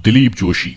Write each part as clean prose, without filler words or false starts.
दिलीप जोशी।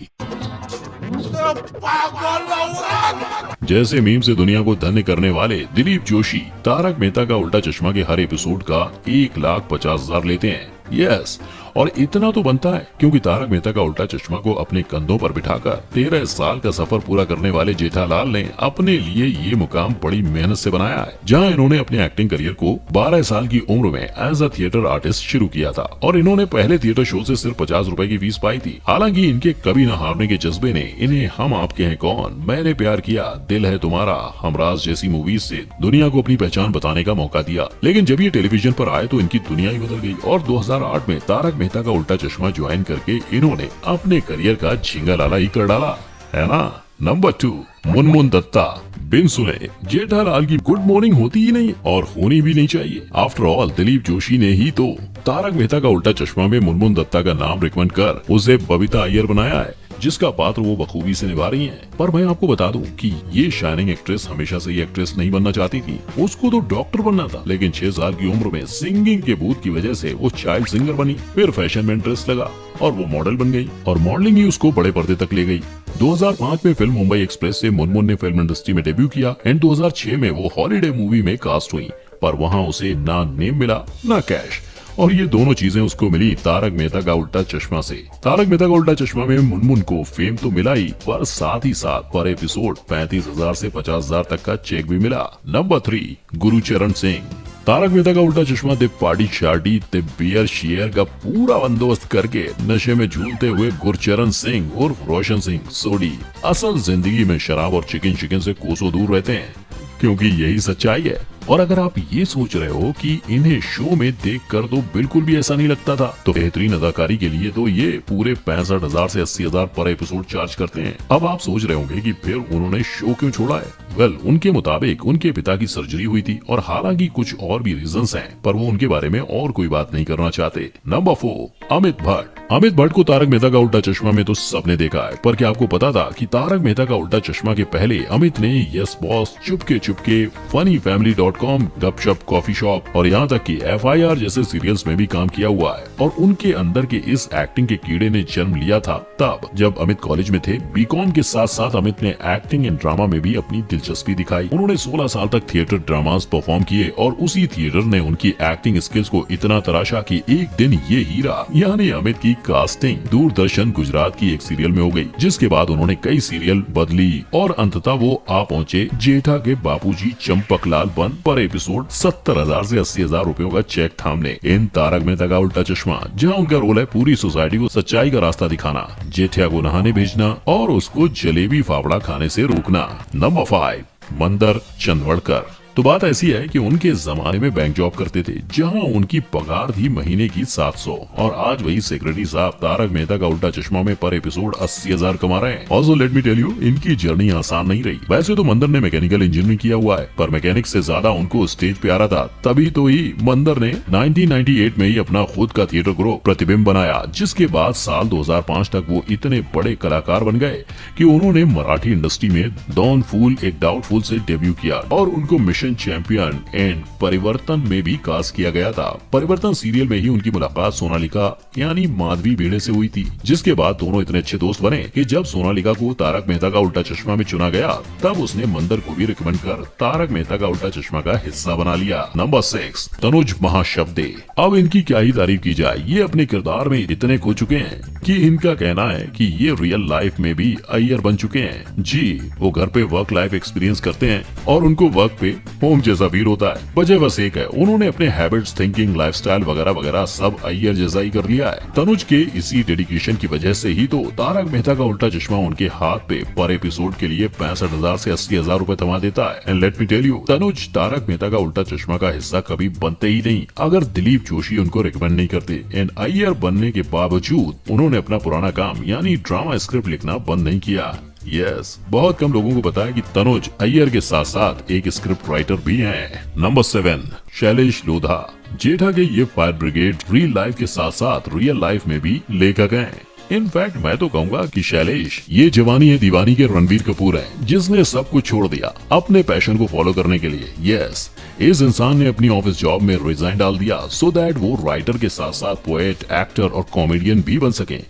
जैसे मीम से दुनिया को धन्य करने वाले दिलीप जोशी तारक मेहता का उल्टा चश्मा के हर एपिसोड का 1,50,000 लेते हैं। यस, और इतना तो बनता है क्योंकि तारक मेहता का उल्टा चश्मा को अपने कंधों पर बिठाकर 13 साल का सफर पूरा करने वाले जेठालाल ने अपने लिए ये मुकाम बड़ी मेहनत से बनाया है, जहां इन्होंने अपने एक्टिंग करियर को 12 साल की उम्र में एज अ थिएटर आर्टिस्ट शुरू किया था और इन्होंने पहले थिएटर शो से सिर्फ 50 रुपए की फीस पाई थी। हालांकि इनके कभी न हारने के जज्बे ने इन्हें हम आपके हैं कौन, मैंने प्यार किया, दिल है तुम्हारा, हमराज जैसी मूवीज से दुनिया को अपनी पहचान बताने का मौका दिया। लेकिन जब ये टेलीविजन पर आए तो इनकी दुनिया ही बदल गई और 2008 में तारक मेहता का उल्टा चश्मा ज्वाइन करके इन्होंने अपने करियर का झींगा लाला ही कर डाला, है ना। नंबर 2, मुनमुन दत्ता। बिन सुने जेठालाल की गुड मॉर्निंग होती ही नहीं और होनी भी नहीं चाहिए। आफ्टर ऑल दिलीप जोशी ने ही तो तारक मेहता का उल्टा चश्मा में मुनमुन दत्ता का नाम रिकमेंड कर उसे बबीता अय्यर बनाया है, जिसका पात्र वो बखूबी से निभा रही हैं। पर मैं आपको बता दूं कि ये शाइनिंग एक्ट्रेस हमेशा से ये एक्ट्रेस नहीं बनना चाहती थी, उसको तो डॉक्टर बनना था। लेकिन 6 साल की उम्र में सिंगिंग के भूत की वजह से वो चाइल्ड सिंगर बनी, फिर फैशन में इंटरेस्ट लगा और वो मॉडल बन गई और मॉडलिंग ही उसको बड़े पर्दे तक ले गई। 2005 में फिल्म मुंबई एक्सप्रेस से मुनमुन ने फिल्म इंडस्ट्री में डेब्यू किया एंड 2006 में वो हॉलीडे मूवी में कास्ट हुई, पर वहाँ उसे ना नेम मिला ना कैश, और ये दोनों चीजें उसको मिली तारक मेहता का उल्टा चश्मा से। तारक मेहता का उल्टा चश्मा में मुनमुन को फेम तो मिला ही, पर साथ ही साथ पर एपिसोड 35,000 से 50,000 तक का चेक भी मिला। Number 3, Gurucharan Singh. Taarak Mehta Ka Ooltah Chashmah the party shorty the beer share का पूरा बंदोबस्त करके नशे में झूलते हुए गुरचरण सिंह उर्फ रोशन सिंह सोडी असल जिंदगी में शराब और चिकन से कोसों दूर रहते हैं, क्योंकि यही सच्चाई है। और अगर आप ये सोच रहे हो कि इन्हें शो में देखकर तो बिल्कुल भी ऐसा नहीं लगता था, तो बेहतरीन अदाकारी के लिए तो ये पूरे 65,000 से 80,000 पर एपिसोड चार्ज करते हैं। अब आप सोच रहे होंगे कि फिर उन्होंने शो क्यों छोड़ा है। वेल, उनके मुताबिक उनके पिता की सर्जरी हुई थी और हालांकि कुछ और भी रीजंस हैं, पर वो उनके बारे में और कोई बात नहीं करना चाहते। नंबर 4, अमित भट्ट। अमित भट्ट को तारक मेहता का उल्टा चश्मा में तो सबने देखा है, पर क्या आपको पता था कि तारक मेहता का उल्टा चश्मा के पहले अमित ने यस बॉस, चुपके, फनी फैमिली.com, गपशप कॉफी शॉप और यहाँ तक कि FIR जैसे सीरियल्स में भी काम किया हुआ है। और उनके अंदर के इस एक्टिंग के कीड़े ने जन्म लिया था तब जब अमित कॉलेज में थे। बीकॉम के साथ साथ अमित ने एक्टिंग एंड ड्रामा में भी अपनी दिलचस्पी दिखाई। उन्होंने 16 साल तक थिएटर ड्रामास परफॉर्म किए और उसी थिएटर ने उनकी एक्टिंग स्किल्स को इतना तराशा कि एक दिन ये हीरा यानी अमित की कास्टिंग दूरदर्शन गुजरात की एक सीरियल में हो गई, जिसके बाद उन्होंने कई सीरियल बदली और अंततः वो आ पहुँचे जेठा के बापूजी चंपकलाल बन पर एपिसोड 70,000 से 80,000 रुपयों का चेक थामने। इन तारक मेहता का उल्टा चश्मा, जहां उनका रोल है पूरी सोसाइटी को सच्चाई का रास्ता दिखाना, जेठिया को नहाने भेजना और उसको जलेबी फाफड़ा खाने से रोकना। नंबर 5, मंदर चंदवड़कर। तो बात ऐसी है कि उनके जमाने में बैंक जॉब करते थे, जहां उनकी पगार थी महीने की 700, और आज वही सेक्रेटरी साहब तारक मेहता का उल्टा चश्मा में पर एपिसोड 80,000 कमा रहे हैं। Also let me tell you, इनकी जर्नी आसान नहीं रही। वैसे तो मंदर ने मैकेनिकल इंजीनियरिंग किया हुआ है, पर मैकेनिक से ज्यादा उनको स्टेज पे आ रहा था। तभी तो ही मंदर ने 1998 में ही अपना खुद का थिएटर ग्रुप प्रतिबिंब बनाया, जिसके बाद साल 2005 तक वो इतने बड़े कलाकार बन गए कि उन्होंने मराठी इंडस्ट्री में डॉन फूल एक डाउटफुल से डेब्यू किया और उनको मिशन चैंपियन एंड परिवर्तन में भी कास्ट किया गया था। परिवर्तन सीरियल में ही उनकी मुलाकात सोनालिका यानी माधवी भेड़े से हुई थी, जिसके बाद दोनों इतने अच्छे दोस्त बने कि जब सोनालिका को तारक मेहता का उल्टा चश्मा में चुना गया, तब उसने मंदर को भी रिकमेंड कर तारक मेहता का उल्टा चश्मा का हिस्सा बना लिया। नंबर 6, तनुज महाशब्दे। अब इनकी क्या ही तारीफ की जाए, ये अपने किरदार में इतने खो चुके हैं कि इनका कहना है कि ये रियल लाइफ में भी अय्यर बन चुके हैं। जी, वो घर पे वर्क लाइफ एक्सपीरियंस करते हैं और उनको वर्क पे होम जैसा फील होता है। वजह बस एक है, उन्होंने अपने हैबिट्स, थिंकिंग, लाइफस्टाइल वगैरह वगैरह सब अय्यर जैसा ही कर लिया है। तनुज के इसी डेडिकेशन की वजह से ही तो तारक मेहता का उल्टा चश्मा उनके हाथ पे पर एपिसोड के लिए 65,000 से 80,000 रुपए थमा देता है। And let me tell you, Tanuj Taarak Mehta Ka Ooltah चश्मा का हिस्सा कभी बनते ही नहीं अगर दिलीप जोशी उनको रिकमेंड नहीं करते। एंड अय्यर बनने के बावजूद उन्होंने अपना पुराना काम यानी ड्रामा स्क्रिप्ट लिखना बंद नहीं किया। यस, बहुत कम लोगों को पता है कि तनुज अय्यर के साथ साथ एक स्क्रिप्ट राइटर भी हैं। नंबर 7, शैलेश लोधा। जेठा के ये फायर ब्रिगेड रियल लाइफ के साथ साथ रियल लाइफ में भी लेखक हैं। इनफैक्ट मैं तो कहूंगा कि शैलेश ये जवानी है दीवानी के रणबीर कपूर है, जिसने सब कुछ छोड़ दिया अपने पैशन को फॉलो करने के लिए। यस, इस इंसान ने अपनी ऑफिस जॉब में रिजाइन डाल दिया सो दैट वो राइटर के साथ साथ पोएट, एक्टर और कॉमेडियन भी बन सके।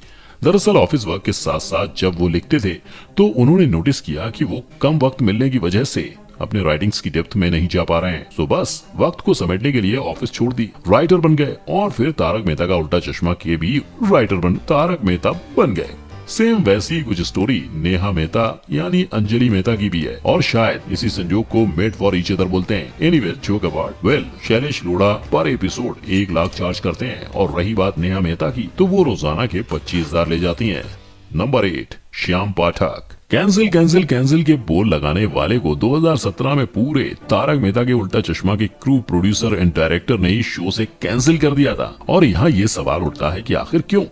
दरअसल ऑफिस वर्क के साथ साथ जब वो लिखते थे तो उन्होंने नोटिस किया कि वो कम वक्त मिलने की वजह से अपने राइटिंग्स की डेप्थ में नहीं जा पा रहे हैं। तो बस वक्त को समेटने के लिए ऑफिस छोड़ दी, राइटर बन गए और फिर तारक मेहता का उल्टा चश्मा के भी राइटर तारक मेहता बन गए। सेम वैसी कुछ स्टोरी नेहा मेहता यानी अंजलि मेहता की भी है और शायद इसी संजोग को मेड फॉर ईच अदर बोलते हैं। Anyway joke about, well Shailesh Lodha पर एपिसोड 1 लाख चार्ज करते हैं और रही बात नेहा मेहता की तो वो रोजाना के 25,000 ले जाती हैं। नंबर 8, श्याम पाठक। कैंसिल के बोल लगाने वाले को 2017 में पूरे तारक मेहता के उल्टा चश्मा के क्रू, प्रोड्यूसर एंड डायरेक्टर ने इस शो से कैंसिल कर दिया था। और यहाँ ये सवाल उठता है कि आखिर क्यों।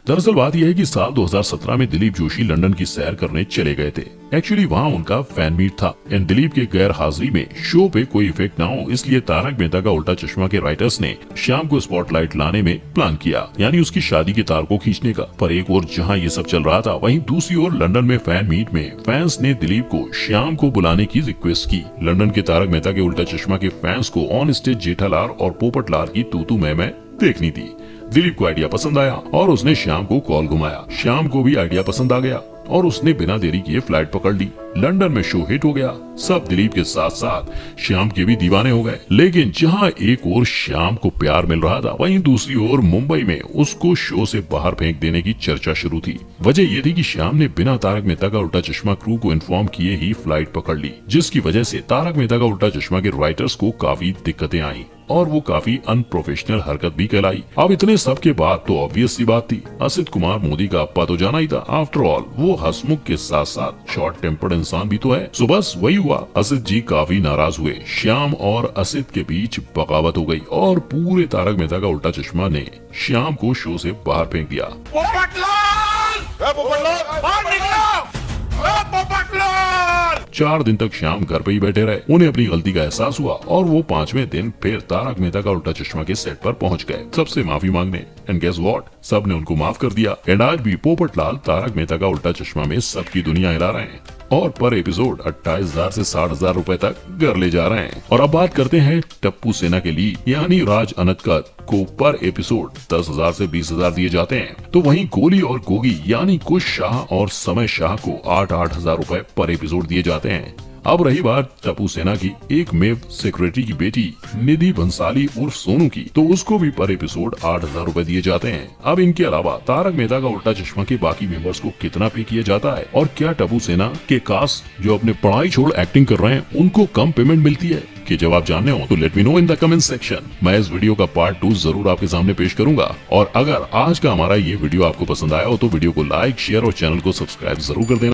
दरअसल बात यह है कि साल 2017 में दिलीप जोशी लंदन की सैर करने चले गए थे। एक्चुअली वहाँ उनका फैन मीट था एंड दिलीप के गैर हाजिरी में शो पे कोई इफेक्ट ना हो, इसलिए तारक मेहता का उल्टा चश्मा के राइटर्स ने श्याम को स्पॉटलाइट लाने में प्लान किया, यानी उसकी शादी के तार को खींचने का। पर एक और जहाँ ये सब चल रहा था, वहीं दूसरी ओर लंदन में फैन मीट में फैंस ने दिलीप को श्याम को बुलाने की रिक्वेस्ट की। लंदन के तारक मेहता के उल्टा चश्मा के फैंस को ऑन स्टेज जेठालाल और पोपटलाल की तू मैं देखनी थी। दिलीप को आइडिया पसंद आया और उसने श्याम को कॉल घुमाया। श्याम को भी आइडिया पसंद आ गया और उसने बिना देरी किए फ्लाइट पकड़ ली। लंदन में शो हिट हो गया। सब दिलीप के साथ साथ श्याम के भी दीवाने हो गए। लेकिन जहां एक ओर श्याम को प्यार मिल रहा था, वहीं दूसरी ओर मुंबई में उसको शो से बाहर फेंक देने की चर्चा शुरू थी। वजह ये थी कि श्याम ने बिना तारक मेहता का उल्टा चश्मा क्रू को इन्फॉर्म किए ही फ्लाइट पकड़ ली, जिसकी वजह से तारक मेहता का उल्टा चश्मा के राइटर्स को काफी दिक्कतें आई और वो काफी अनप्रोफेशनल हरकत भी कहलाई। अब इतने सब के बाद तो ऑब्वियस सी बात थी, असित कुमार मोदी का अप्पा तो जाना ही था। आफ्टर ऑल वो हंसमुख के साथ साथ शॉर्ट टेम्पर्ड इंसान भी तो है। सो बस वही हुआ, असित जी काफी नाराज हुए। श्याम और असित के बीच बगावत हो गई और पूरे तारक मेहता का उल्टा चश्मा ने श्याम को शो से बाहर फेंक दिया। बाहर निकलो! 4 दिन तक श्याम घर पे ही बैठे रहे। उन्हें अपनी गलती का एहसास हुआ और वो 5वें दिन फिर तारक मेहता का उल्टा चश्मा के सेट पर पहुंच गए सबसे माफी मांगने। एंड गेस व्हाट, सब ने उनको माफ कर दिया। एंड आज भी पोपटलाल तारक मेहता का उल्टा चश्मा में सबकी दुनिया हिला रहे हैं और पर एपिसोड 28,000 से 60,000 रुपए तक घर ले जा रहे हैं। और अब बात करते हैं टप्पू सेना के लीड यानी राज अनतकत को पर एपिसोड 10,000 से 20,000 दिए जाते हैं, तो वहीं गोली और गोगी यानी कुश शाह और समय शाह को 8,000 रुपए पर एपिसोड दिए जाते हैं। अब रही बात टप्पू सेना की एक मेव सेक्रेटरी की बेटी निधि बंसाली उर्फ सोनू की, तो उसको भी पर एपिसोड 8,000 रुपए दिए जाते हैं। अब इनके अलावा तारक मेहता का उल्टा चश्मा के बाकी मेंबर्स को कितना पे किया जाता है और क्या टप्पू सेना के कास्ट जो अपने पढ़ाई छोड़ एक्टिंग कर रहे हैं उनको कम पेमेंट मिलती है? कि जवाब जानने हो तो let me know in the comment section. मैं इस वीडियो का पार्ट 2 जरूर आपके सामने पेश करूंगा। और अगर आज का हमारा ये वीडियो आपको पसंद आया हो तो वीडियो को लाइक, शेयर और चैनल को सब्सक्राइब जरूर कर देना।